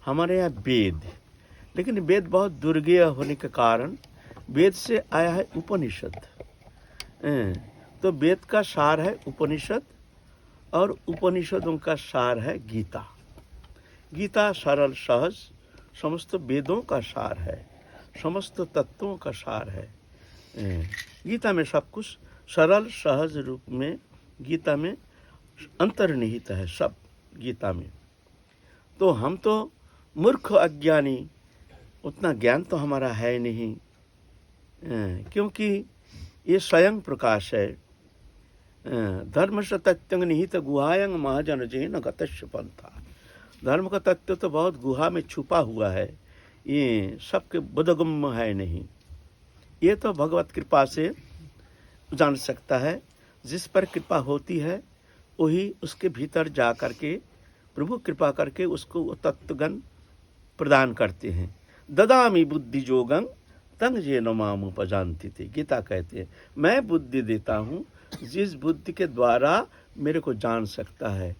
हमारे यहाँ वेद, लेकिन वेद बहुत दुर्गेय होने के कारण वेद से आया है उपनिषद। तो वेद का सार है उपनिषद और उपनिषदों का सार है गीता। गीता सरल सहज समस्त वेदों का सार है, समस्त तत्वों का सार है। गीता में सब कुछ सरल सहज रूप में गीता में अंतर्निहित है, सब गीता में। तो हम तो मूर्ख अज्ञानी, उतना ज्ञान तो हमारा है नहीं, क्योंकि ये स्वयं प्रकाश है। धर्म से तत्व निहित गुहायंग महाजन जैन गतस्य पंथा। धर्म का तत्व तो बहुत गुहा में छुपा हुआ है, ये सबके बोधगम्य है नहीं। ये तो भगवत कृपा से जान सकता है। जिस पर कृपा होती है वही उसके भीतर जा करके प्रभु कृपा करके उसको तत्वगन प्रदान करते हैं। ददामी बुद्धि जोगं तंग जे नमाम उपजानती थे। गीता कहते हैं मैं बुद्धि देता हूँ जिस बुद्धि के द्वारा मेरे को जान सकता है,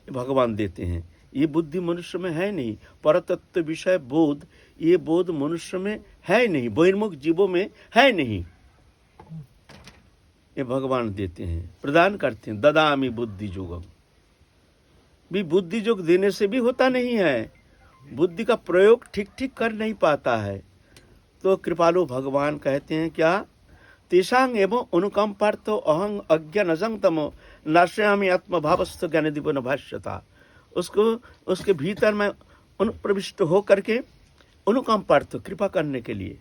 भगवान देते हैं। ये बुद्धि मनुष्य में है नहीं, परतत्व विषय बोध, ये बोध मनुष्य में है नहीं, बहिर्मुख जीवों में है नहीं, ये भगवान देते हैं, प्रदान करते हैं। ददामी बुद्धि जोगम। भी बुद्धि योग देने से भी होता नहीं है, बुद्धि का प्रयोग ठीक ठीक कर नहीं पाता है। तो कृपालु भगवान कहते हैं क्या, तेषांग एवं अनुकंपार्थो अहं अज्ञानजं तमो नाश्यामि आत्मभावस्थ ज्ञान दीपन भाष्यता। उसको उसके भीतर में अनुप्रविष्ट हो करके अनुकंपार्थ कृपा करने के लिए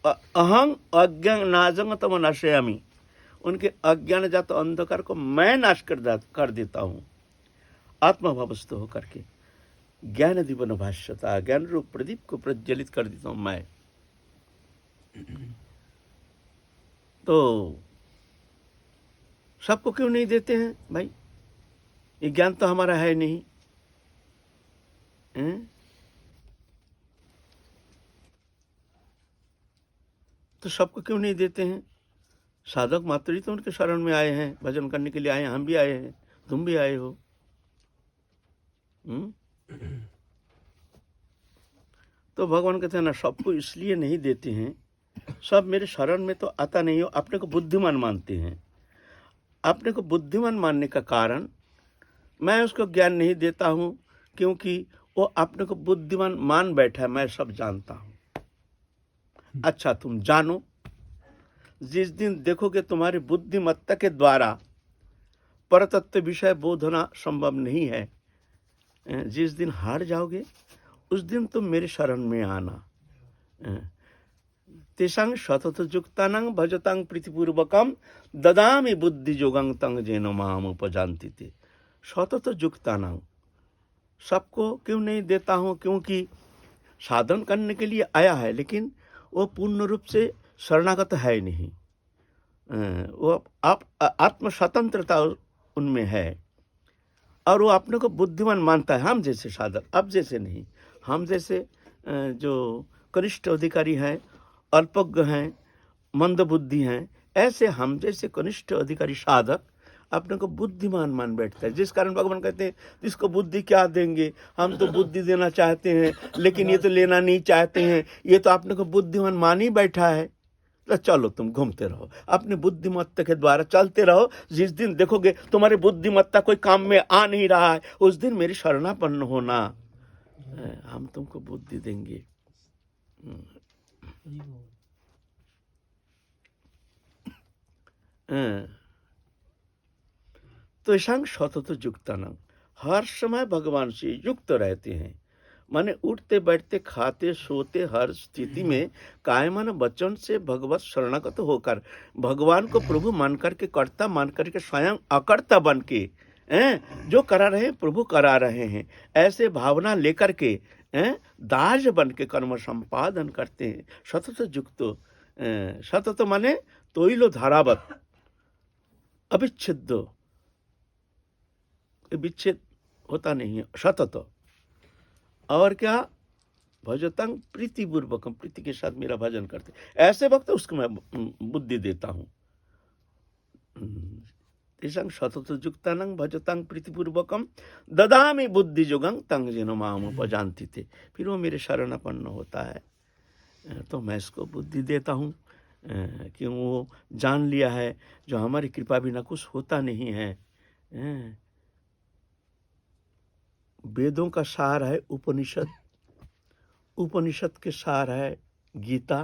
अहं अज्ञानजं तमो नाश्यामि, उनके अज्ञान जात अंधकार को मैं नाश कर देता हूँ आत्मभावस्थ होकर के। ज्ञान दीपन भाष्यता, ज्ञान रूप प्रदीप को प्रज्वलित कर देता हूँ मैं। तो सबको क्यों नहीं देते हैं भाई, ये ज्ञान तो हमारा है नहीं, तो सबको क्यों नहीं देते हैं। साधक मात्र ही तो उनके शरण में आए हैं, भजन करने के लिए आए हैं, हम भी आए हैं, तुम भी आए हो। तो भगवान कहते हैं ना, सबको इसलिए नहीं देते हैं, सब मेरे शरण में तो आता नहीं हो, अपने को बुद्धिमान मानते हैं। अपने को बुद्धिमान मानने का कारण मैं उसको ज्ञान नहीं देता हूँ, क्योंकि वो अपने को बुद्धिमान मान बैठा है, मैं सब जानता हूँ। अच्छा तुम जानो, जिस दिन देखोगे तुम्हारी बुद्धिमत्ता के द्वारा परतत्व विषय बोध होना संभव नहीं है, जिस दिन हार जाओगे उस दिन तुम मेरे शरण में आना। तेषां सतत युक्तानां भजतां प्रीतिपूर्वकं ददामि बुद्धि जोगं तं जेन माम उपजानती थे। सतत युक्तानां, सबको क्यों नहीं देता हूँ, क्योंकि साधन करने के लिए आया है, लेकिन वो पूर्ण रूप से शरणागत है नहीं। वो आत्म स्वतंत्रता उनमें है और वो अपने को बुद्धिमान मानता है। हम जैसे साधक, अब जैसे नहीं, हम जैसे जो कनिष्ठ अधिकारी हैं, अल्पज्ञ हैं, मंद बुद्धि हैं, ऐसे हम जैसे कनिष्ठ अधिकारी साधक अपने को बुद्धिमान मान बैठता है। जिस कारण भगवान कहते हैं इसको बुद्धि क्या देंगे, हम तो बुद्धि देना चाहते हैं लेकिन ये तो लेना नहीं चाहते हैं, ये तो अपने को बुद्धिमान मान ही बैठा है। तो चलो तुम घूमते रहो, अपनी बुद्धिमत्ता के द्वारा चलते रहो। जिस दिन देखोगे तुम्हारी बुद्धिमत्ता कोई काम में आ नहीं रहा है, उस दिन मेरी शरणापन्न होना, हम तुमको बुद्धि देंगे। तो ऐसा सतत युक्तानां, हर समय भगवान से युक्त रहते हैं, माने उठते बैठते खाते सोते हर स्थिति में कायमन वचन से भगवत शरणागत होकर भगवान को प्रभु मान करके, कर्ता मान करके, स्वयं अकर्ता बन के जो करा रहे हैं प्रभु करा रहे हैं, ऐसे भावना लेकर के दास बन के कर्म संपादन करते हैं। सतत युक्त, सतत माने तोइलो धारावत, अविच्छेद, विच्छेद होता नहीं है, सतत। और क्या, भजतंग प्रीतिपूर्वकम, प्रीति के साथ मेरा भजन करते, ऐसे वक्त उसको मैं बुद्धि देता हूँ। तेषां सततयुक्तानां भजतां प्रीतिपूर्वकम ददामि बुद्धियुगं तं येन मामुपजान्ति ते। फिर वो मेरे शरणापन्न होता है तो मैं इसको बुद्धि देता हूँ, क्यों वो जान लिया है जो हमारी कृपा बिना कुछ होता नहीं है। वेदों का सार है उपनिषद, उपनिषद के सार है गीता,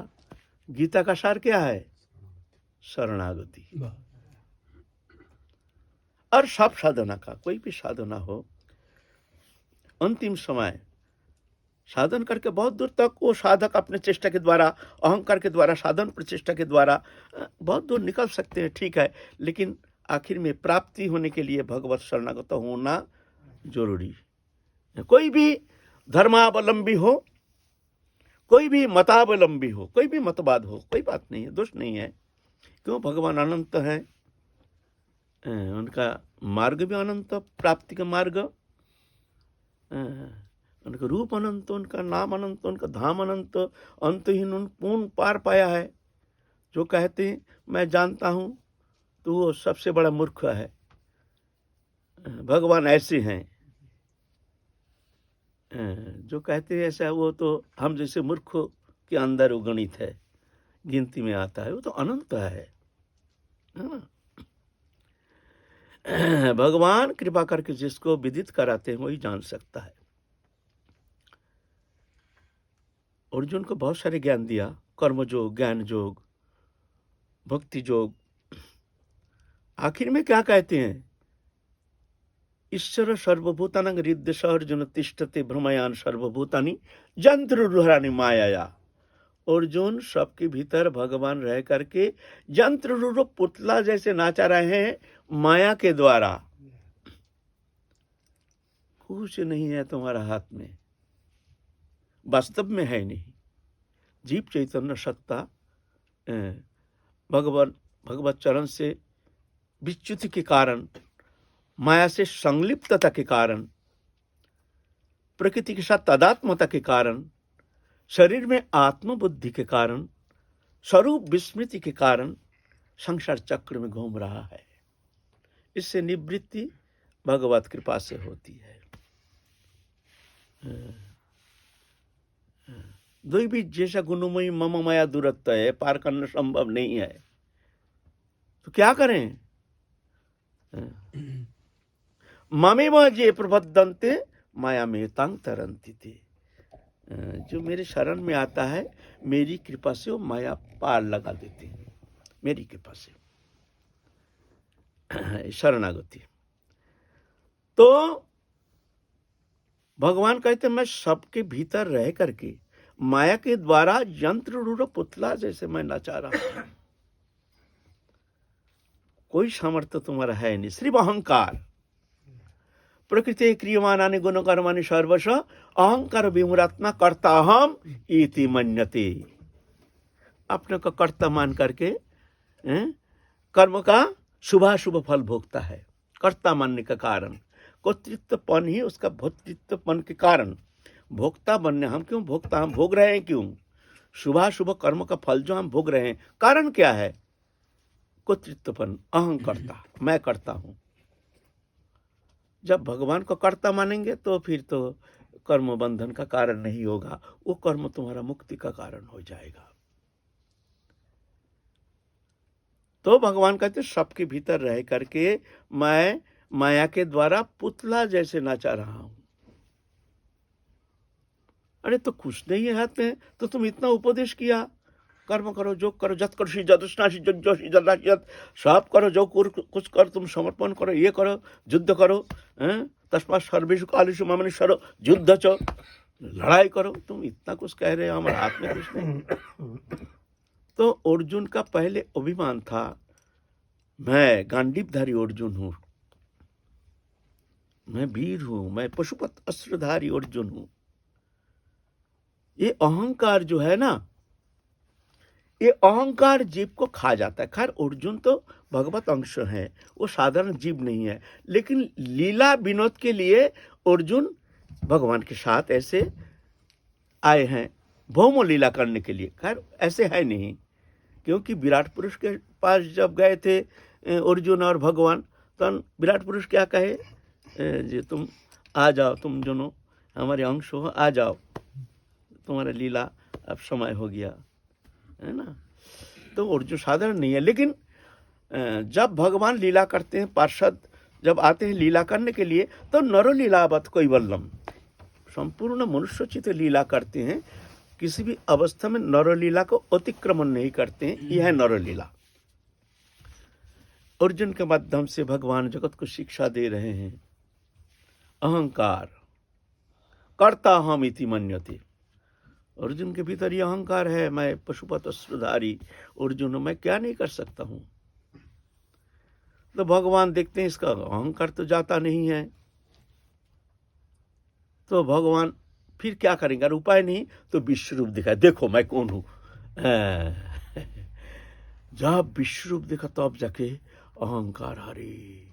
गीता का सार क्या है? शरणागति। और सब साधना का, कोई भी साधना हो, अंतिम समय साधन करके बहुत दूर तक वो साधक अपने चेष्टा के द्वारा, अहंकार के द्वारा, साधन प्रचेष्टा के द्वारा बहुत दूर निकल सकते हैं, ठीक है, लेकिन आखिर में प्राप्ति होने के लिए भगवत शरणागत होना जरूरी है। कोई भी धर्मावलंबी हो, कोई भी मतावलंबी हो, कोई भी मतवाद हो, कोई बात नहीं है, दोष नहीं है। क्यों? भगवान अनंत है, उनका मार्ग भी अनंत, प्राप्ति का मार्ग, उनका रूप अनंत, उनका नाम अनंत, उनका धाम अनंत, अंतहीन उन पूर्ण पार पाया है। जो कहते हैं मैं जानता हूं तो वो सबसे बड़ा मूर्ख है। भगवान ऐसे हैं, जो कहते हैं ऐसा, वो तो हम जैसे मूर्ख के अंदर वो गणित है, गिनती में आता है, वो तो अनंत है ना। भगवान कृपा करके जिसको विदित कराते हैं वही जान सकता है। अर्जुन को बहुत सारे ज्ञान दिया, कर्म योग, ज्ञान योग, भक्ति योग। आखिर में क्या कहते हैं? ईश्वर सर्वभूतानां हृदय अर्जुन तिष्ठते भ्रमयान सर्वभूतानि यंत्र माया। अर्जुन सबके भीतर भगवान रह करके यंत्र रूप पुतला जैसे नाचा रहे हैं माया के द्वारा। कुछ नहीं है तुम्हारा हाथ में, वास्तव में है नहीं। जीव चैतन्य सत्ता भगवत चरण से विच्युति के कारण, माया से संलिप्तता के कारण, प्रकृति के साथ तादात्म्यता के कारण, शरीर में आत्मबुद्धि के कारण, स्वरूप विस्मृति के कारण संसार चक्र में घूम रहा है। इससे निवृत्ति भगवत कृपा से होती है। द्वैविध जैसा गुणमयी मम माया दूरत्व है, पार करना संभव नहीं है, तो क्या करें? ममेव जे प्रबद्धन्ते माया में तांग तरंती थे। जो मेरे शरण में आता है, मेरी कृपा से वो माया पार लगा देते हैं, मेरी कृपा से। शरणागति। तो भगवान कहते मैं सबके भीतर रह करके माया के द्वारा यंत्र रूप पुतला जैसे मैं नचा रहा हूं। कोई सामर्थ्य तुम्हारा है नहीं, सिर्फ अहंकार। प्रकृति क्रियमानानि गुण कर्माणि सर्वश अहंकार विमूढ़ात्मा कर्ता अहम इति मन्यते। अपने को कर्ता मान करके कर्म का शुभाशुभ फल भोगता है। कर्ता मानने का कारण कर्तृत्वपन ही उसका भोक्तृत्वपन के कारण। भोक्ता बनने, हम क्यों भोक्ता, हम भोग रहे हैं क्यों? शुभाशुभ कर्म का फल जो हम भोग रहे हैं, कारण क्या है? कर्तृत्वपन, अहंकर्ता, मैं करता हूं। जब भगवान को कर्ता मानेंगे तो फिर तो कर्म बंधन का कारण नहीं होगा, वो कर्म तुम्हारा मुक्ति का कारण हो जाएगा। तो भगवान कहते सबके भीतर रह करके मैं माया के द्वारा पुतला जैसे नाचा रहा हूं। अरे तो कुछ नहीं है हाथ में, तो तुम इतना उपदेश किया, कर्म करो, जो करो, जत करो, जदुष्णासी जज्जोषी जल्लाशियत, सब करो, जो कुछ करो, तुम समर्पण करो, ये करो, युद्ध करो, तस्मात् सर्वेषु कालेषु ममेश्वरो युद्ध च, लड़ाई करो। तुम इतना कुछ कह रहे हो, हमारे हाथ में कुछ नहीं। तो अर्जुन का पहले अभिमान था, मैं गांडीवधारी अर्जुन हूं, मैं वीर हूं, मैं पशुपत अस्त्रधारी अर्जुन हूं। ये अहंकार जो है ना, ये अहंकार जीव को खा जाता है। खैर अर्जुन तो भगवत अंश है, वो साधारण जीव नहीं है, लेकिन लीला विनोद के लिए अर्जुन भगवान के साथ ऐसे आए हैं, भौम लीला करने के लिए। खैर ऐसे है नहीं, क्योंकि विराट पुरुष के पास जब गए थे अर्जुन और भगवान, तन विराट पुरुष क्या कहे, जे तुम आ जाओ, तुम दोनों हमारे अंश हो, आ जाओ, तुम्हारा लीला अब समय हो गया, है ना। तो अर्जुन साधारण नहीं है, लेकिन जब भगवान लीला करते हैं, पार्षद जब आते हैं लीला करने के लिए, तो नरो लीलावत कैवल्यम, संपूर्ण मनुष्योचित लीला करते हैं, किसी भी अवस्था में नरलीला को अतिक्रमण नहीं करते हैं। यह है नरलीला। अर्जुन के माध्यम से भगवान जगत को शिक्षा दे रहे हैं। अहंकार कर्ता हम इति मन्यते, अर्जुन के भीतर यह अहंकार है, मैं पशुपत अश्वधारी अर्जुन, मैं क्या नहीं कर सकता हूं। तो भगवान देखते हैं इसका अहंकार तो जाता नहीं है, तो भगवान फिर क्या करेंगे, अगर उपाय नहीं तो विश्व रूप दिखाए, देखो मैं कौन हूं। जब विश्व रूप देखा तब जाके अहंकार, अरे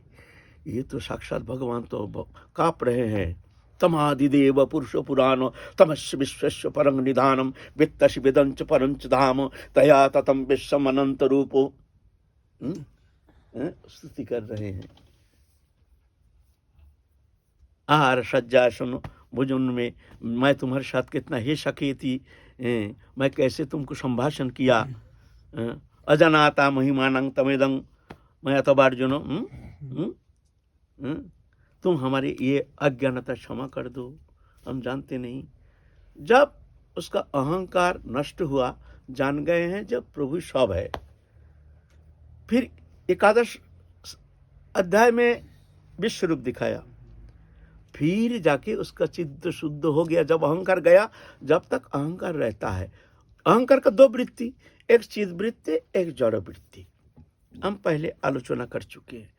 ये तो साक्षात भगवान तो कांप रहे हैं। तमादिदेव पुरुष पुराण तमस्य विश्वस्य परं निधानम वित्तसि वेदंच परंच धाम तया ततम विश्वम अनंत रूपो, स्तुति कर रहे हैं। आहार सज्जासन भोजन में मैं तुम्हारे साथ कितना हे सखी थी, मैं कैसे तुमको संभाषण किया, अजनाता महिमानं तमेदं मैं अतबार्जुन, तुम हमारी ये अज्ञानता क्षमा कर दो, हम जानते नहीं। जब उसका अहंकार नष्ट हुआ, जान गए हैं जब प्रभु सब है। फिर 11 अध्याय में विश्व रूप दिखाया, फिर जाके उसका चित्त शुद्ध हो गया। जब अहंकार गया, जब तक अहंकार रहता है, अहंकार का 2 वृत्ति, एक चिद वृत्ति, एक जड़ वृत्ति, हम पहले आलोचना कर चुके हैं।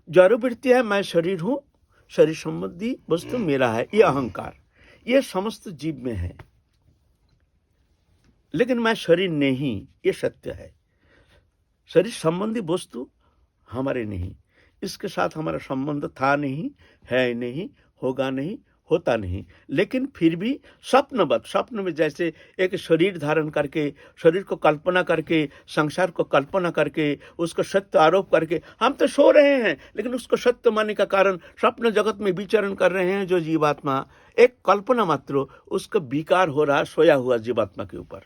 जड़ वृत्ति है मैं शरीर हूं, शरीर संबंधी वस्तु मेरा है, ये अहंकार, ये समस्त जीव में है, लेकिन मैं शरीर नहीं, ये सत्य है। शरीर संबंधी वस्तु हमारे नहीं, इसके साथ हमारा संबंध था नहीं, है नहीं, होगा नहीं, होता नहीं। लेकिन फिर भी स्वप्नवत, स्वप्न में जैसे एक शरीर धारण करके, शरीर को कल्पना करके, संसार को कल्पना करके, उसको सत्य आरोप करके, हम तो सो रहे हैं लेकिन उसको सत्य मानने का कारण स्वप्न जगत में विचरण कर रहे हैं। जो जीवात्मा एक कल्पना मात्र, उसका विकार हो रहा, सोया हुआ जीवात्मा के ऊपर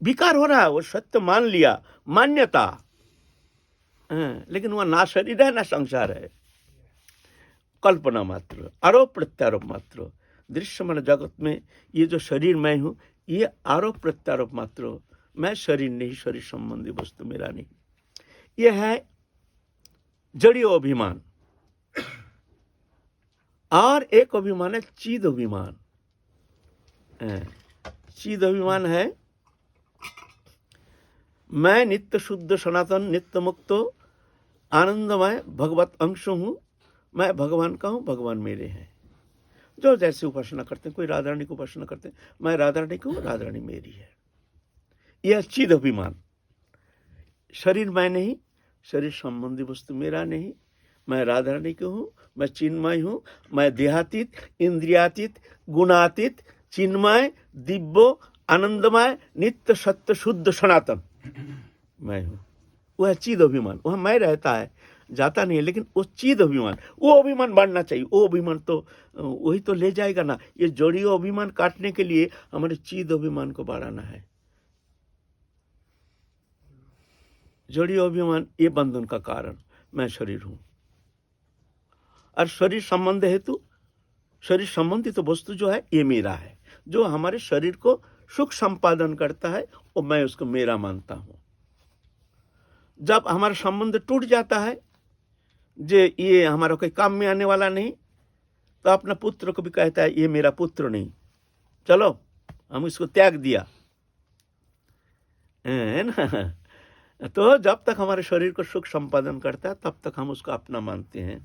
विकार हो रहा है, वो सत्य मान लिया, मान्यता, लेकिन वह ना शरीर है ना संसार है, कल्पना मात्र, आरोप प्रत्यारोप मात्र। दृश्यमान जगत में ये जो शरीर मैं हूं, ये आरोप प्रत्यारोप मात्र, मैं शरीर नहीं, शरीर संबंधी वस्तु मेरा नहीं। यह है जड़ीय अभिमान। और एक अभिमान है चिद अभिमान। चिद अभिमान है मैं नित्य शुद्ध सनातन नित्य मुक्त आनंदमय भगवत अंश हूं, मैं भगवान का हूं, भगवान मेरे हैं। जो जैसे उपासना करते हैं, कोई राधा रानी को उपासना करते हैं, मैं राधा रानी को, राधा रानी मेरी है, यह चिद अभिमान। शरीर मैं नहीं, शरीर संबंधी वस्तु मेरा नहीं, मैं राधा रानी की हूं, मैं चिन्मय हूं, मैं देहातीत, इंद्रियातीत, गुणातीत, चिन्मय, दिव्य, आनंदमय, नित्य सत्य शुद्ध सनातन मैं हूं। वह चिद अभिमान, वह मैं रहता है, जाता नहीं है, लेकिन वो चिद अभिमान, वो अभिमान बढ़ना चाहिए। वो अभिमान तो वही तो ले जाएगा ना। ये जड़ीय अभिमान काटने के लिए हमारे चिद अभिमान को बढ़ाना है। जड़ीय अभिमान ये बंधन का कारण, मैं शरीर हूं। और शरीर संबंध हेतु, शरीर संबंधित तो वस्तु जो है ये मेरा है, जो हमारे शरीर को सुख संपादन करता है, वो मैं उसको मेरा मानता हूं। जब हमारा संबंध टूट जाता है, जे ये हमारा कोई काम में आने वाला नहीं, तो अपना पुत्र को भी कहता है ये मेरा पुत्र नहीं, चलो हम इसको त्याग दिया, है ना। तो जब तक हमारे शरीर को सुख संपादन करता है, तब तक हम उसको अपना मानते हैं,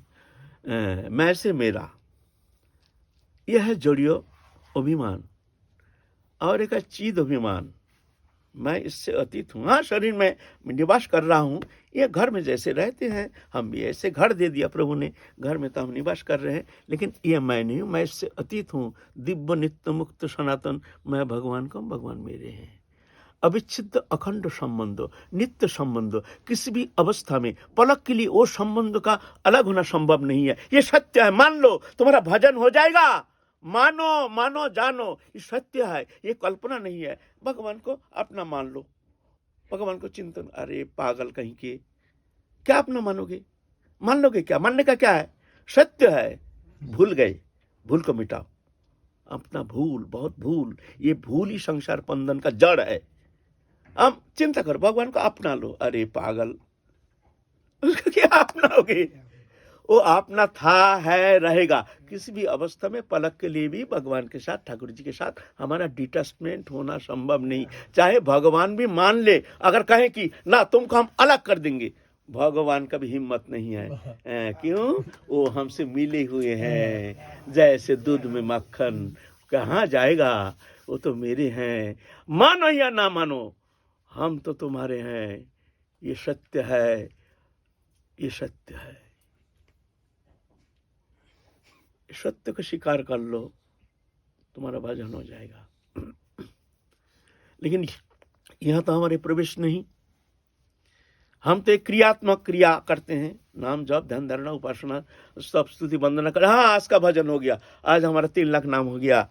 मैं से मेरा। यह है जड़ीय अभिमान। और एक है चिद अभिमान, मैं इससे अतीत हूं। हाँ, शरीर में निवास कर रहा हूं, ये घर में जैसे रहते हैं, हम भी ऐसे घर दे दिया प्रभु ने, घर में तो हम निवास कर रहे हैं, लेकिन ये मैं नहीं हूं, मैं इससे अतीत हूं, दिव्य नित्य मुक्त सनातन, मैं भगवान का हूं, भगवान मेरे हैं। अविच्छिन्न अखंड संबंध, नित्य संबंध, किसी भी अवस्था में पलक के लिए वो संबंध का अलग होना संभव नहीं है। ये सत्य है, मान लो, तुम्हारा भजन हो जाएगा। मानो मानो जानो, ये सत्य है, ये कल्पना नहीं है। भगवान को अपना मान लो, भगवान को चिंतन, अरे पागल कहीं के, क्या अपना मानोगे? मान लोगे क्या? मानने का क्या है? सत्य है। भूल गए, भूल को मिटाओ। अपना भूल, बहुत भूल, ये भूल ही संसार बंधन का जड़ है। अब चिंता करो, भगवान को अपना लो। अरे पागल, उसको क्या अपनाओगे? वो अपना था, है, रहेगा। किसी भी अवस्था में पलक के लिए भी भगवान के साथ, ठाकुर जी के साथ हमारा डिटैचमेंट होना संभव नहीं। चाहे भगवान भी मान ले, अगर कहें कि ना तुमको हम अलग कर देंगे, भगवान का भी हिम्मत नहीं है। क्यों? वो हमसे मिले हुए हैं, जैसे दूध में मक्खन। कहाँ जाएगा? वो तो मेरे हैं, मानो या ना मानो, हम तो तुम्हारे हैं। ये सत्य है, ये सत्य है। सत्य को स्वीकार कर लो, तुम्हारा भजन हो जाएगा। लेकिन यहां तो हमारे प्रवेश नहीं। हम तो एक क्रियात्मक क्रिया करते हैं, नाम जप, ध्यान धारणा, उपासना, सब स्तुति वंदना कर। हाँ, आज का भजन हो गया, आज हमारा 3 लाख नाम हो गया,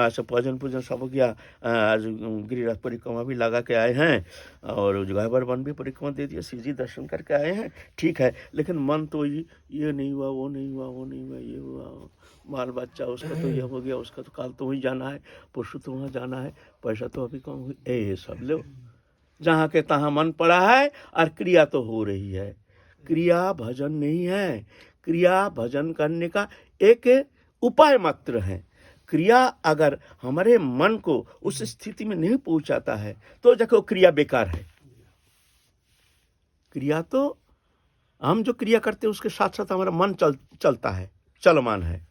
सब भजन पूजन सब हो गया। आज गिरिराज परिक्रमा भी लगा के आए हैं, और जुगावर वन भी परिक्रमा दे दिया, शिव जी दर्शन करके आए हैं, ठीक है। लेकिन मन तो ये नहीं हुआ, वो नहीं हुआ, वो नहीं हुआ, ये हुआ, बाल बच्चा उसका तो ये हो गया, उसका तो कल तो वहीं जाना है, परसों तो वहाँ जाना है, पैसा तो अभी कम हुई, ये सब लो। जहाँ के तहाँ मन पड़ा है, और क्रिया तो हो रही है। क्रिया भजन नहीं है। क्रिया भजन करने का एक उपाय मात्र है। क्रिया अगर हमारे मन को उस स्थिति में नहीं पहुंचाता है, तो देखो क्रिया बेकार है। क्रिया तो हम जो क्रिया करते हैं उसके साथ साथ हमारा मन चलता है, चलमान है।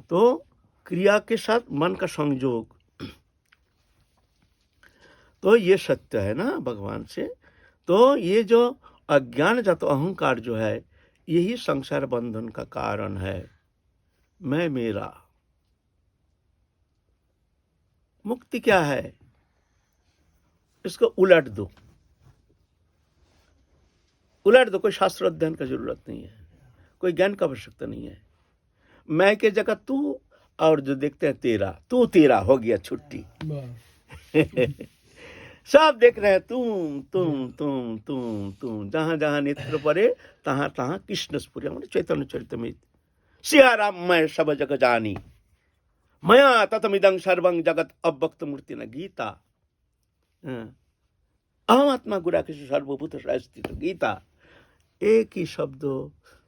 तो क्रिया के साथ मन का संयोग, तो ये सत्य है ना भगवान से। तो ये जो अज्ञान जातो अहंकार जो है, यही संसार बंधन का कारण है। मैं मेरा। मुक्ति क्या है? इसको उलट दो, उलट दो। कोई शास्त्र अध्ययन का जरूरत नहीं है, कोई ज्ञान का आवश्यकता नहीं है। मैं के जगह तू, और जो देखते हैं तेरा, तू तेरा हो गया, छुट्टी। सब देख रहे हैं तुम। जहां जहां नेत्र पड़े तहां तहां कृष्ण स्फुरे। चैतन्य चरितमृत, सिया राम मैं सब जग जानी, मया ततमिदं सर्वं जगत अव्यक्त मूर्ति न गीता। अहम आत्मा गुराकेश सर्वभूत स्थित गीता। एक ही शब्द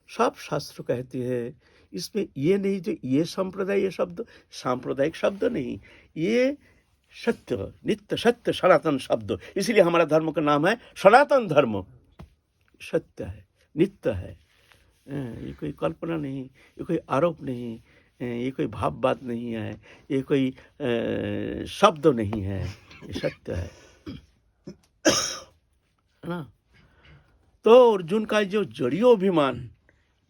सब शास्त्र कहते हैं। इसमें ये नहीं जो ये संप्रदाय, ये शब्द सांप्रदायिक शब्द नहीं, ये सत्य, नित्य सत्य सनातन शब्द। इसलिए हमारा धर्म का नाम है सनातन धर्म। सत्य है, नित्य है। ये कोई कल्पना नहीं, ये कोई आरोप नहीं, ये कोई भाव बात नहीं है, ये कोई शब्द नहीं है, ये सत्य है ना। तो अर्जुन का जो जड़ियो अभिमान,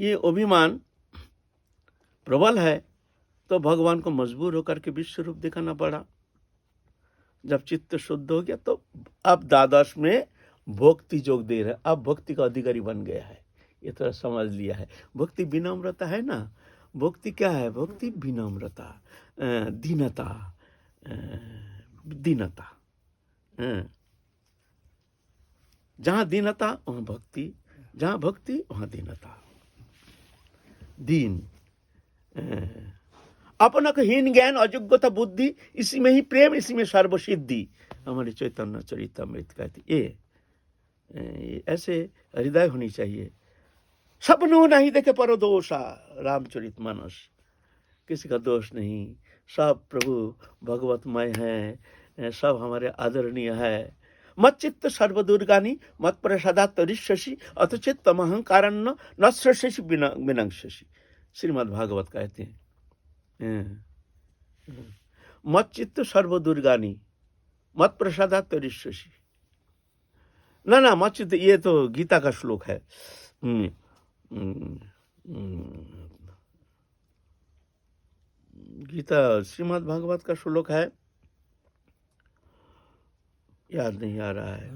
ये अभिमान प्रबल है, तो भगवान को मजबूर होकर के विश्व रूप दिखाना पड़ा। जब चित्त शुद्ध हो गया, तो अब द्वादश में भक्ति जोग दे रहे, अब भक्ति का अधिकारी बन गया है, ये तरह समझ लिया है। भक्ति विनम्रता है ना। भक्ति क्या है? भक्ति विनम्रता, दीनता, दीनता। जहां दीनता वहां भक्ति, जहां भक्ति वहां दीनता। दीन, अपना को हीन ज्ञान, अयोग्यता बुद्धि, इसी में ही प्रेम, इसी में सर्वसिद्धि। हमारे चैतन्य चरितमृत कहती ये ऐसे हृदय होनी चाहिए। सबनु नहीं देखे पर दोषा, रामचरित मानस। किसी का दोष नहीं, सब प्रभु भगवतमय हैं, सब हमारे आदरणीय है। मत चित्त सर्वदुर्गानी मत प्रसादा तरिष्यसि अथ चित्त अहंकारन्न न श्रेष्यसि विनंक्षसि। श्रीमद् भागवत कहते हैं। मत चित्त सर्वदुर्गानी मत प्रसादा तरिष्यसि। ना मत चित्त, ये तो गीता का श्लोक है। गीता श्रीमद् भागवत का श्लोक है। याद नहीं आ रहा है।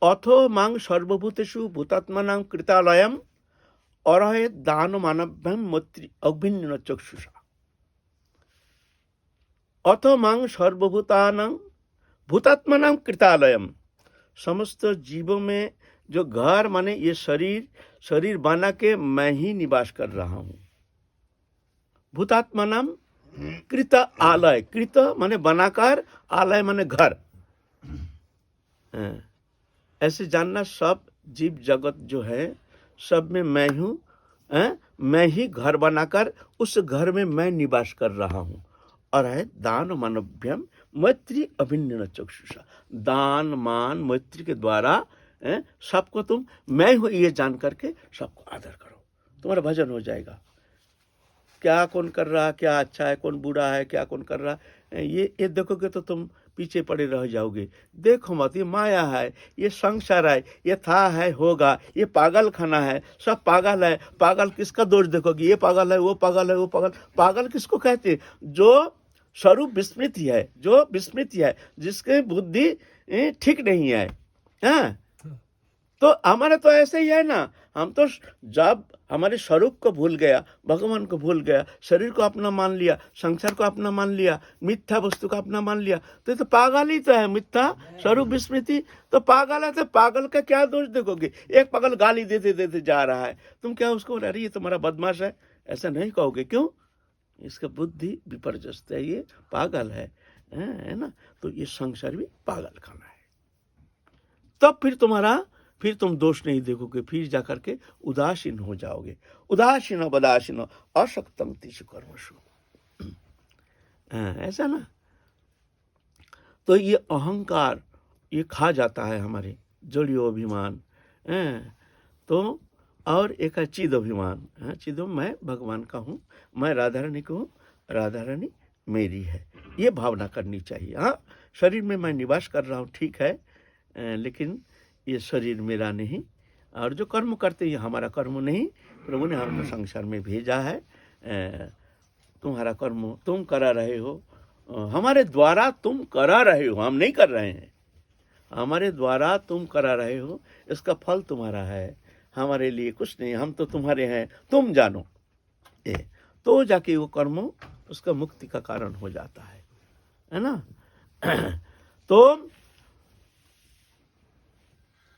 अथो मांग सर्वभूतेषु भूतात्मनां कृतालयम अरहे दान मानव्यम मैत्री अभिन्न चक्षुषा। अथो मांग सर्वभूतानां भूतात्मनां कृतालयम, समस्त जीवों में जो घर माने ये शरीर बना के मैं ही निवास कर रहा हूं। भूतात्मनाम कृत आलय, कृत माने बनाकर, आलय माने घर। ऐसे जानना सब जीव जगत जो है सब में मैं हूं, मैं ही घर बनाकर उस घर में मैं निवास कर रहा हूं। और है दान मानव्यम मैत्री अभिन्न चक्षुषा, दान मान मैत्री के द्वारा सबको तुम मैं हूं ये जान करके सबको आदर करो, तुम्हारा भजन हो जाएगा। क्या कौन कर रहा, क्या अच्छा है, कौन बुरा है, क्या कौन कर रहा है, ये देखोगे तो तुम पीछे पड़े रह जाओगे। देखो मत, ये माया है, ये संसार है, ये था है होगा, ये पागल खाना है, सब पागल है। पागल किसका दोष देखोगे, ये पागल है, वो पागल है, वो पागल। पागल किसको कहते हैं? जो स्वरूप विस्मृति है, जो विस्मृति है, जिसके बुद्धि ठीक नहीं है। हाँ, तो हमारा तो ऐसे ही है ना। हम तो जब हमारे स्वरूप को भूल गया, भगवान को भूल गया, शरीर को अपना मान लिया, संसार को अपना मान लिया, मिथ्या वस्तु को अपना मान लिया, तो ये तो पागल ही तो है। मिथ्या स्वरूप विस्मृति तो पागल है। तो पागल का क्या दोष देखोगे? एक पागल गाली देते देते जा रहा है, तुम क्या उसको अरे ये तुम्हारा बदमाश है ऐसा नहीं कहोगे? क्यों? इसका बुद्धि विपर्यस्त है, ये पागल है ना। तो ये संसार भी पागल खाना है। तब फिर तुम दोष नहीं देखोगे, फिर जाकर के उदासीन हो जाओगे। उदासीन बदासीन अशक्तम तिषु कर्मसु, ऐसा ना। तो ये अहंकार ये खा जाता है हमारे जड़ियो अभिमान। तो और एक है चिद अभिमान। चिदो मैं भगवान का हूँ, मैं राधा रानी को हूँ, राधा रानी मेरी है, ये भावना करनी चाहिए। हाँ, शरीर में मैं निवास कर रहा हूँ ठीक है, लेकिन ये शरीर मेरा नहीं, और जो कर्म करते ये हमारा कर्म नहीं। प्रभु ने हमको संसार में भेजा है, तुम्हारा कर्म तुम करा रहे हो, हमारे द्वारा तुम करा रहे हो, हम नहीं कर रहे हैं, हमारे द्वारा तुम करा रहे हो, इसका फल तुम्हारा है, हमारे लिए कुछ नहीं, हम तो तुम्हारे हैं, तुम जानो। तो जाके वो कर्म उसका मुक्ति का कारण हो जाता है ना। तो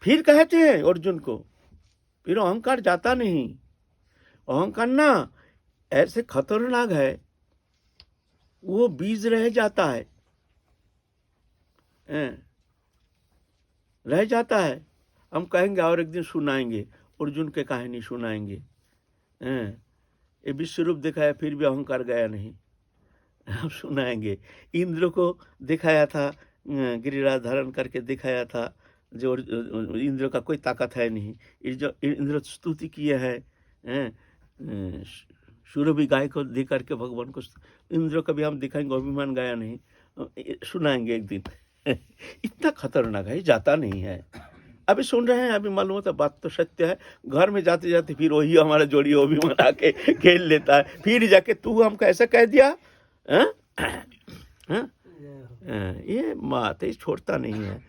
फिर कहते हैं अर्जुन को, फिर अहंकार जाता नहीं। अहंकार ना ऐसे खतरनाक है, वो बीज रह जाता है, रह जाता है। हम कहेंगे और एक दिन सुनाएंगे, अर्जुन के कहानी सुनाएंगे। ये विश्व रूप दिखाया फिर भी अहंकार गया नहीं, हम सुनाएंगे। इंद्र को दिखाया था, गिरिराज धारण करके दिखाया था, जो इंद्र का कोई ताकत है नहीं। इंद्र स्तुति किए है, सूर्य भी गाय को दे करके भगवान को, इंद्र का भी हम दिखाएंगे, अभिमान गाया नहीं, सुनाएंगे एक दिन। इतना खतरनाक है, जाता नहीं है। अभी सुन रहे हैं, अभी मालूम होता बात तो सत्य है। घर में जाते जाते फिर वही हमारा जोड़ी अभिमान आके खेल लेता है, फिर जाके तू हमको ऐसा कह दिया। ये बात है, छोड़ता नहीं है।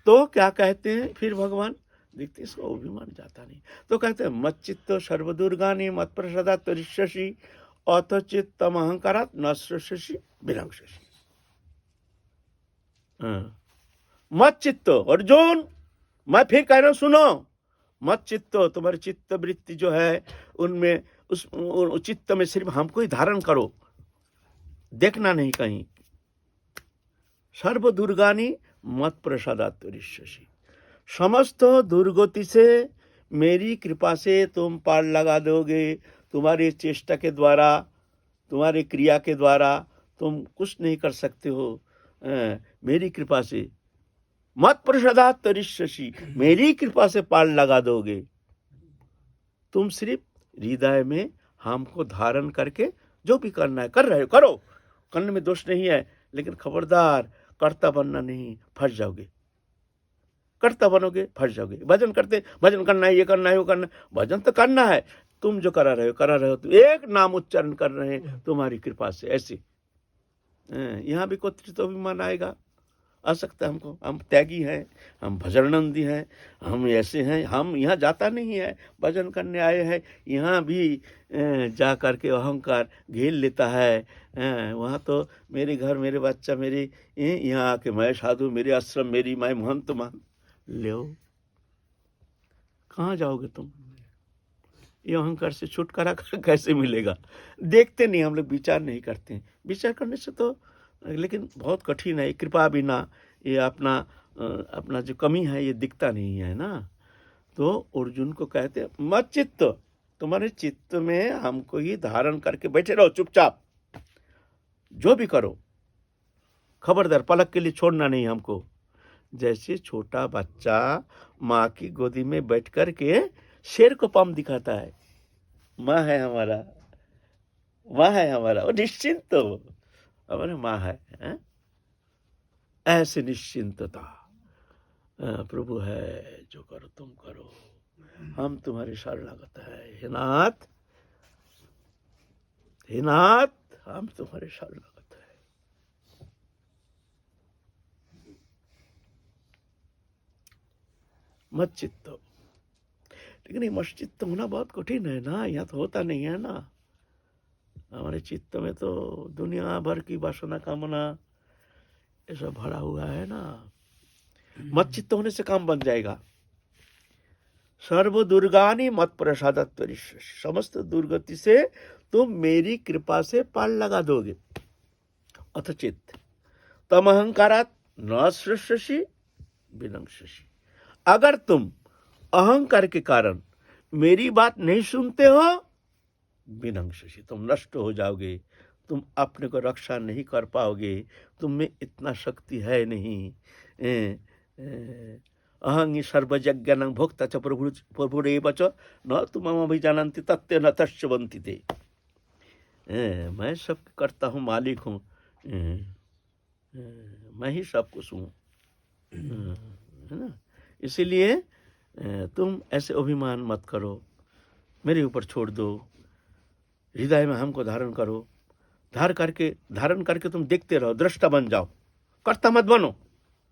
तो क्या कहते हैं फिर भगवान, देखते इसको अभिमान जाता नहीं। तो कहते हैं मच्चित्तो सर्वदुर्गानि मत प्रसादा तरिष्यसि अथ चित्तम अहंकारात् न श्रोष्यसि विरंक्षसि। मत चित्तो अर्जुन, मैं फिर कह रहा हूं सुनो, मत चित्तो, तुम्हारी चित्त वृत्ति जो है उनमें उस चित्त में सिर्फ हमको ही धारण करो, देखना नहीं कहीं। सर्व दुर्गानी मत प्रसादात् तरिष्यसि, समस्त दुर्गति से मेरी कृपा से तुम पार लगा दोगे। तुम्हारी चेष्टा के द्वारा, तुम्हारी क्रिया के द्वारा तुम कुछ नहीं कर सकते हो, मेरी कृपा से। मत प्रसादात् तरिष्यसि, मेरी कृपा से पार लगा दोगे। तुम सिर्फ हृदय में हमको धारण करके जो भी करना है कर रहे हो, करो, करने में दोष नहीं है, लेकिन खबरदार कर्ता बनना नहीं, फंस जाओगे। कर्ता बनोगे फंस जाओगे। भजन करते, भजन करना है, ये करना है, वो करना है, भजन तो करना है। तुम जो करा रहे हो तो एक नाम उच्चारण कर रहे हैं तुम्हारी कृपा से, ऐसे यहाँ भी कर्तृत्व अभिमान आएगा, आ सकता है हमको। हम त्यागी हैं, हम भजनानंदी हैं, हम ऐसे हैं, हम यहाँ जाता नहीं है, भजन करने आए हैं, यहाँ भी जा कर के अहंकार घेर लेता है। वहाँ तो मेरे घर, मेरे बच्चा, मेरे यहाँ आके मैं साधु, मेरे आश्रम, मेरी मैं महंत मान लो। कहाँ जाओगे तुम? ये अहंकार से छुटकारा कैसे मिलेगा? देखते नहीं, हम लोग विचार नहीं करते हैं। विचार करने से तो, लेकिन बहुत कठिन है। कृपा बिना ये अपना जो कमी है ये दिखता नहीं है ना। तो अर्जुन को कहते मत चित्त, तुम्हारे चित्त में हमको ही धारण करके बैठे रहो चुपचाप, जो भी करो, खबरदार पलक के लिए छोड़ना नहीं हमको। जैसे छोटा बच्चा माँ की गोदी में बैठ कर के शेर को पम दिखाता है, माँ है हमारा, माँ है हमारा, वो निश्चिंत तो हमारे माँ है। ऐसे निश्चिंतता, प्रभु है जो करो तुम करो, हम तुम्हारे शरणागत है। हे नाथ, हे नाथ, हम तुम्हारे शरणागत है। मत चित्तो, लेकिन ये मस्जिद होना बहुत कठिन है ना, यहाँ तो होता नहीं है ना। हमारे चित्त में तो दुनिया भर की वासना कामना ये सब भरा हुआ है ना। मत चित्त होने से काम बन जाएगा। सर्व दुर्गानी मत प्रसादत्व, समस्त दुर्गति से तुम मेरी कृपा से पार लगा दोगे। अथ चित्त तम अहंकारात न सृष्टि विनश्यसि, अगर तुम अहंकार के कारण मेरी बात नहीं सुनते हो, विनश्यसि, तुम नष्ट हो जाओगे, तुम अपने को रक्षा नहीं कर पाओगे, तुम में इतना शक्ति है नहीं। अहंगी सर्वज्ञानं भोक्ता च प्रभुरेव च न तुम अभिजानन्ति तत्ते न तस्वन्ति ते। मैं सब करता हूँ, मालिक हूँ, मैं ही सब कुछ हूँ, है ना। इसीलिए तुम ऐसे अभिमान मत करो, मेरे ऊपर छोड़ दो, हृदय में हमको धारण करो। धारण करके तुम देखते रहो, दृष्टा बन जाओ, कर्ता मत बनो,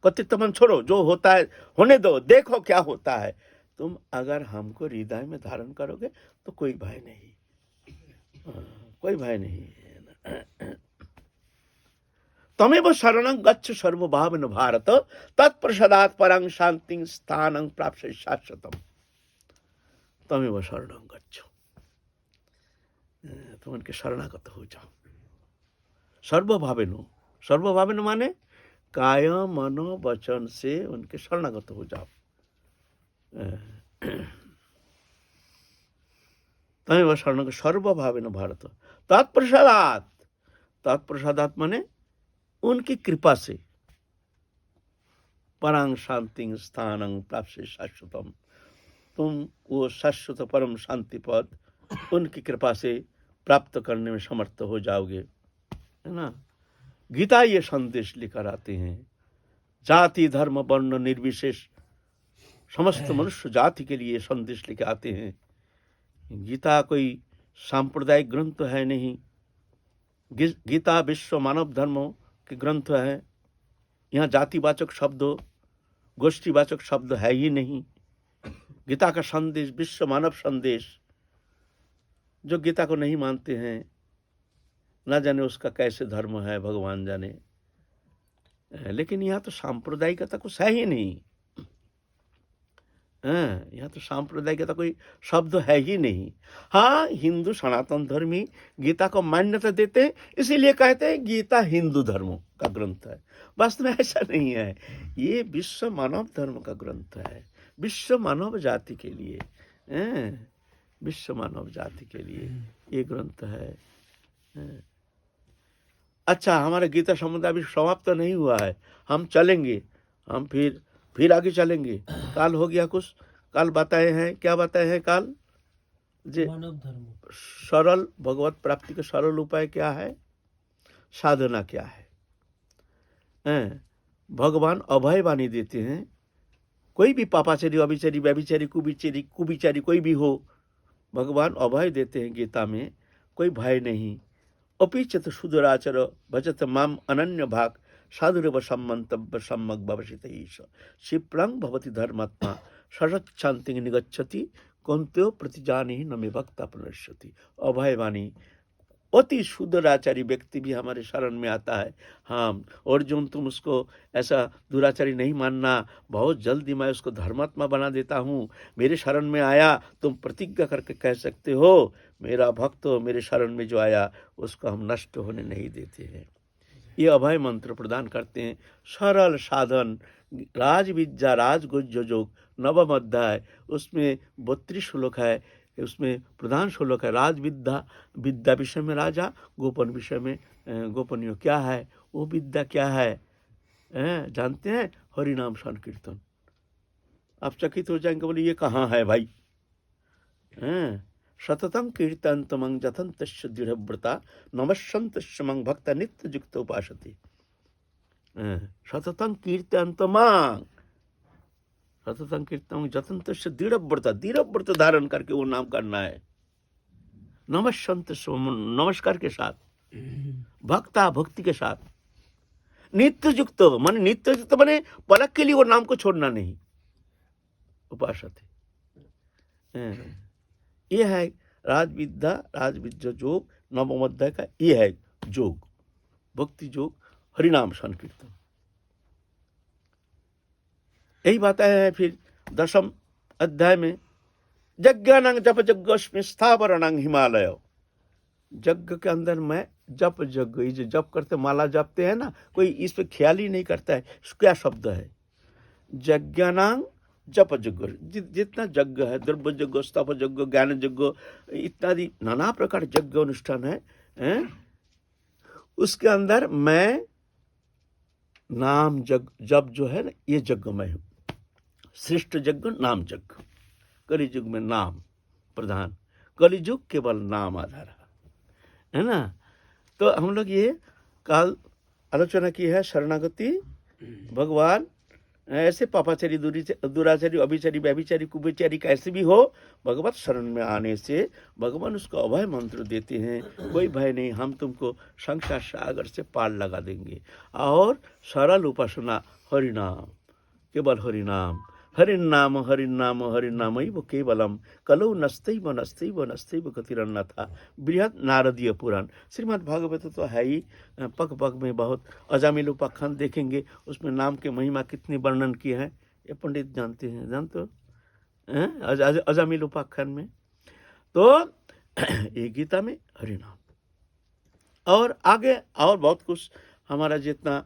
कर्तृत्व मन छोड़ो, जो होता है होने दो, देखो क्या होता है। तुम अगर हमको हृदय में धारण करोगे तो कोई भय नहीं, कोई भय नहीं। तमेव शरणं गच्छ सर्वभावेन भारत, तत्प्रसादात् परं शांतिं स्थानं प्राप्स्यसि शाश्वतम्। तमेव शरणं गच्छ, तुम उनके शरणागत हो जाओ। सर्वभावेन, सर्वभावेन माने काय मनो वचन से उनके शरणागत हो जाओ। तमेव शरणं सर्वभावेन भारत, तत्प्रसादात्, तत्प्रसादात् माने उनकी कृपा से, परं शांति स्थानं प्राप्स्यसि शाश्वतम, तुम वो शाश्वत परम शांति पद उनकी कृपा से प्राप्त करने में समर्थ हो जाओगे, है ना। गीता ये संदेश लेकर आते हैं, जाति धर्म वर्ण निर्विशेष समस्त मनुष्य जाति के लिए संदेश लेकर आते हैं। गीता कोई सांप्रदायिक ग्रंथ तो है नहीं, गीता विश्व मानव धर्मों के ग्रंथ है। यहाँ जातिवाचक शब्द, गोष्ठीवाचक शब्द है ही नहीं। गीता का संदेश विश्व मानव संदेश। जो गीता को नहीं मानते हैं, ना जाने उसका कैसे धर्म है, भगवान जाने। लेकिन यहाँ तो सांप्रदायिकता कुछ है ही नहीं। यहाँ तो सांप्रदायिकता कोई शब्द है ही नहीं। हाँ, हिंदू सनातन धर्मी गीता को मान्यता देते हैं, इसीलिए कहते हैं गीता हिंदू धर्म का ग्रंथ है। वास्तव में ऐसा नहीं है, ये विश्व मानव धर्म का ग्रंथ है, विश्व मानव जाति के लिए, विश्व मानव जाति के लिए ये ग्रंथ है। अच्छा, हमारा गीता समुदाय अभी समाप्त तो नहीं हुआ है, हम चलेंगे, हम फिर आगे चलेंगे। काल हो गया कुछ, काल बताए हैं, क्या बताए हैं काल? जे मानव धर्म, सरल भगवत प्राप्ति का सरल उपाय क्या है, साधना क्या है। भगवान अभय वाणी देते हैं, कोई भी पापाचारी, अभिचारी, व्यभिचारी, कुविचारी कोई भी हो, भगवान अभय देते हैं गीता में, कोई भय नहीं, अपि च तु सुदुराचर भजत माम अनन्य भाग साधुरेव सम्मन्तव्य सम्यक् भवसित ईश क्षिप्रं भवति धर्मात्मा शरच्छान्ति निगच्छति कौन्त्यो प्रतिजानि न मे भक्ता पुनश्यति। अभयवाणी अति शुद्धाचारी व्यक्ति भी हमारे शरण में आता है। हाँ अर्जुन, तुम उसको ऐसा दुराचारी नहीं मानना, बहुत जल्दी मैं उसको धर्मात्मा बना देता हूँ। मेरे शरण में आया, तुम प्रतिज्ञा करके कह सकते हो मेरा भक्त मेरे शरण में जो आया उसको हम नष्ट होने नहीं देते हैं। ये अभय मंत्र प्रदान करते हैं। सरल साधन राज विद्या राजगुज्य योग नवम अध्याय, उसमें 32 श्लोक है। उसमें प्रधान श्लोक है राज विद्या, विद्या विषय में राजा, गोपन विषय में गोपनीय क्या है, वो विद्या क्या है, जानते हैं? हरिनाम संकीर्तन। आप चकित हो जाएंगे, बोले ये कहाँ है भाई? सततं कीर्तनतमं जतन्तश्च दृढ़व्रता नमस्सन्तश्च मं भक्ता नित्ययुक्त उपासते। सततं कीर्तनतमं, सततं कीर्तन जतन्तश्च दृढ़व्रता, दृढ़व्रत धारण करके वो नाम करना है। नमस्संत, नमस्कार के साथ, भक्ता भक्ति के साथ, नित्ययुक्त माने नित्ययुक्त माने पलक के लिए वो नाम को छोड़ना नहीं, उपासते। ये है राजविद्या राजविद्या योग नवम अध्याय का, ये है योग, भक्ति योग, हरिनाम संकीर्तन। यही बात है फिर 10वें अध्याय में, यज्ञानां जप यज्ञस्मिन् स्थावराणां हिमालय। यज्ञ के अंदर मैं जप यज्ञ, ये जो जप करते माला जपते हैं ना, कोई इस पे ख्याल ही नहीं करता है क्या शब्द है। यज्ञानां जप यज्ञ, जितना यज्ञ है, द्रव्य यज्ञ, स्तप यज्ञ, ज्ञान यज्ञ इत्यादि नाना प्रकार यज्ञ अनुष्ठान है, उसके अंदर मैं नाम जप जो है ना, ये यज्ञ मैं हूँ। श्रेष्ठ यज्ञ नाम यज्ञ। कलियुग में नाम प्रधान, कलियुग केवल नाम आधार है ना। तो हम लोग ये काल आलोचना की है, शरणागति भगवान ऐसे पापाचारी, दुराचारी, अभिचारी, व्यभिचारी, कुबेचारी कैसे भी हो, भगवत शरण में आने से भगवान उसको अभय मंत्र देते हैं। कोई भय नहीं, हम तुमको संसार सागर से पार लगा देंगे। और सरल उपासना हरिनाम, केवल हरिनाम, हरिनाम हरिनाम हरिनाम वो केवलम कलौ नस्तैव नस्तैव नस्तैव गतिरन्यथा। बृहद नारदीय पुराण, श्रीमद् भागवत तो है ही, पग पग में बहुत। अजामिल उपाख्यान देखेंगे, उसमें नाम के महिमा कितनी वर्णन की है, ये पंडित जानते हैं, जानते हो अजामिल उपाख्यान में। तो ये गीता में हरिनाम, और आगे और बहुत कुछ हमारा जितना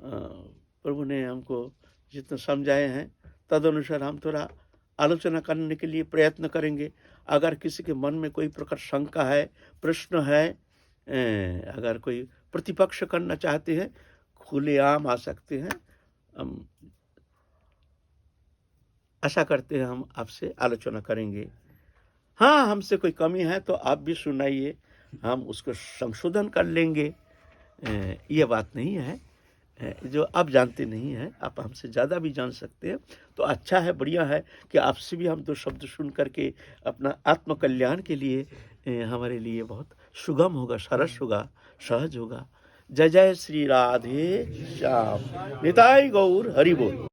प्रभु ने हमको जितना समझाए हैं, तदनुसार हम थोड़ा आलोचना करने के लिए प्रयत्न करेंगे। अगर किसी के मन में कोई प्रकार शंका है, प्रश्न है, अगर कोई प्रतिपक्ष करना चाहते हैं, खुलेआम आ सकते हैं। हम आशा करते हैं हम आपसे आलोचना करेंगे। हाँ, हमसे कोई कमी है तो आप भी सुनाइए, हम उसको संशोधन कर लेंगे। ये बात नहीं है जो आप जानते नहीं हैं, आप हमसे ज़्यादा भी जान सकते हैं। तो अच्छा है, बढ़िया है कि आपसे भी हम 2 शब्द सुन करके अपना आत्मकल्याण के लिए हमारे लिए बहुत सुगम होगा, सरस होगा, सहज होगा। जय जय श्री राधे श्याम, निताई गौर हरि बोल।